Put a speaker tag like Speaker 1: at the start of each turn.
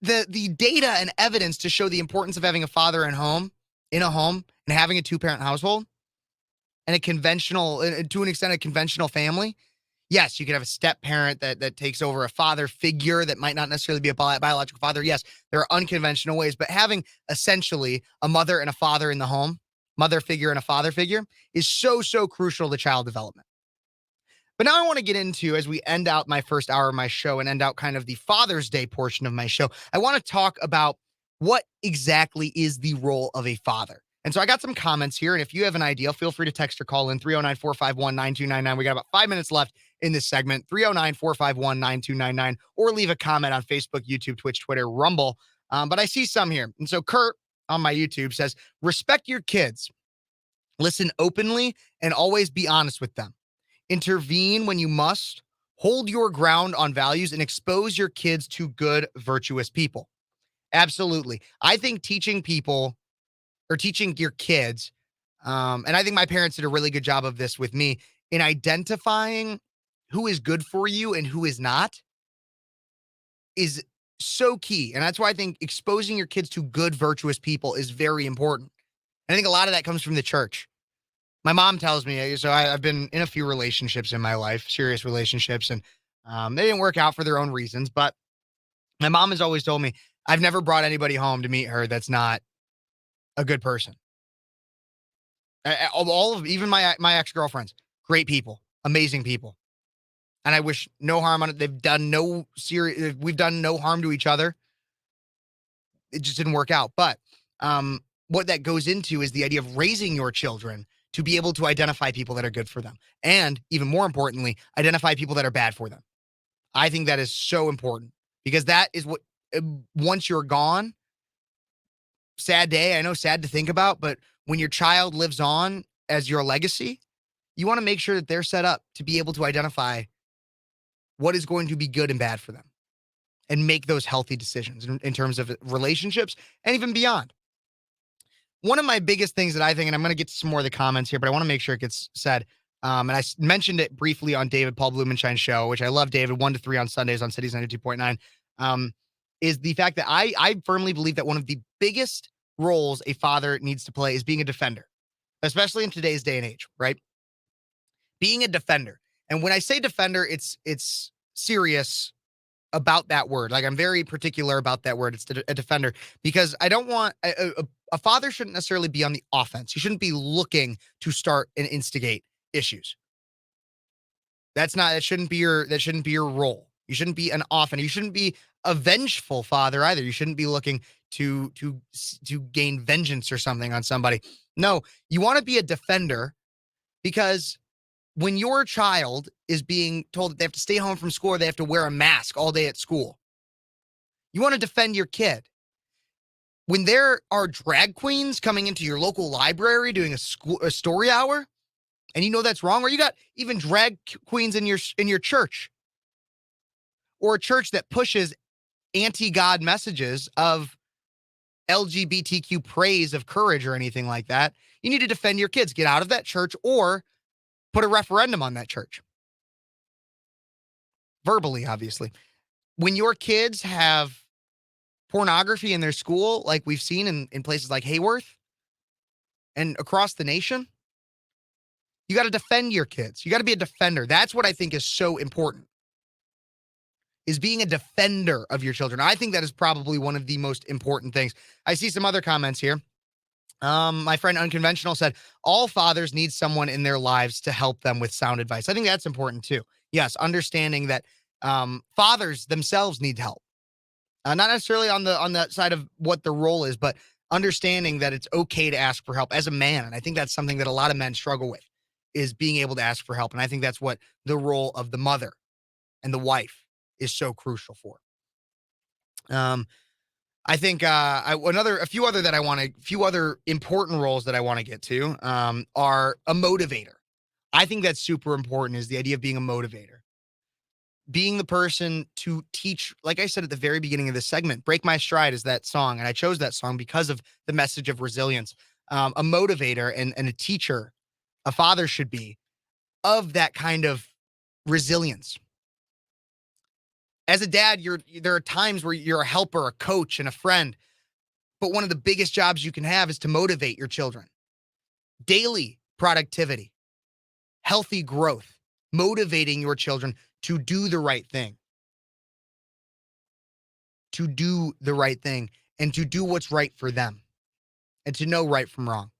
Speaker 1: the data and evidence to show the importance of having a father in a home, and having a two-parent household and a conventional, to an extent, a conventional family. Yes, you could have a step parent that takes over a father figure that might not necessarily be a biological father. Yes, there are unconventional ways, but having essentially a mother and a father in the home, mother figure and a father figure, is so crucial to child development. But now I want to get into, as we end out my first hour of my show and end out kind of the Father's Day portion of my show, I want to talk about what exactly is the role of a father. And so I got some comments here. And if you have an idea, feel free to text or call in 309 451 9299. We got about 5 minutes left in this segment, 309 451 9299, or leave a comment on Facebook, YouTube, Twitch, Twitter, Rumble. But I see some here. And so Kurt on my YouTube says, respect your kids, listen openly, and always be honest with them. Intervene when you must, hold your ground on values, and expose your kids to good, virtuous people. Absolutely. I think teaching people or teaching your kids, and I think my parents did a really good job of this with me, in identifying who is good for you and who is not, is so key. And that's why I think exposing your kids to good, virtuous people is very important. And I think a lot of that comes from the church. My mom tells me, so I've been in a few relationships in my life, serious relationships, and they didn't work out for their own reasons. But my mom has always told me, I've never brought anybody home to meet her that's not a good person. All of, even my ex-girlfriends, great people, amazing people. And I wish no harm on it. We've done no harm to each other. It just didn't work out. But what that goes into is the idea of raising your children to be able to identify people that are good for them. And even more importantly, identify people that are bad for them. I think that is so important, because that is what, once you're gone, sad day, I know, sad to think about, but when your child lives on as your legacy, you want to make sure that they're set up to be able to identify what is going to be good and bad for them and make those healthy decisions in terms of relationships and even beyond. One of my biggest things that I think, and I'm going to get to some more of the comments here, but I want to make sure it gets said. And I mentioned it briefly on David Paul Blumenstein's show, which I love David, 1 to 3 on Sundays on Cities 92.9, is the fact that I firmly believe that one of the biggest roles a father needs to play is being a defender, especially in today's day and age, right? Being a defender. And when I say defender, it's serious about that word. Like, I'm very particular about that word. It's a defender, because I don't want a father shouldn't necessarily be on the offense. He shouldn't be looking to start and instigate issues. That shouldn't be your role. You shouldn't be an offender. You shouldn't be a vengeful father either. You shouldn't be looking to gain vengeance or something on somebody. No, you want to be a defender, because when your child is being told that they have to stay home from school or they have to wear a mask all day at school, you want to defend your kid. When there are drag queens coming into your local library doing a story hour, and you know that's wrong, or you got even drag queens in your church, or a church that pushes anti-God messages of LGBTQ praise of courage or anything like that, you need to defend your kids. Get out of that church, or put a referendum on that church. Verbally, obviously. When your kids have pornography in their school, like we've seen in places like Hayworth and across the nation, you got to defend your kids. You got to be a defender. That's what I think is so important, is being a defender of your children. I think that is probably one of the most important things. I see some other comments here. My friend Unconventional said, all fathers need someone in their lives to help them with sound advice. I think that's important too. Yes, understanding that fathers themselves need help. Not necessarily on the side of what the role is, but understanding that it's okay to ask for help as a man. And I think that's something that a lot of men struggle with, is being able to ask for help. And I think that's what the role of the mother and the wife is so crucial for. I think a few other important roles that I want to get to are a motivator. I think that's super important, is the idea of being a motivator. Being the person to teach, like I said at the very beginning of this segment, Break My Stride is that song. And I chose that song because of the message of resilience. A motivator and a teacher, a father should be, of that kind of resilience. As a dad, there are times where you're a helper, a coach, and a friend. But one of the biggest jobs you can have is to motivate your children. Daily productivity, healthy growth, motivating your children to do the right thing, and to do what's right for them, and to know right from wrong.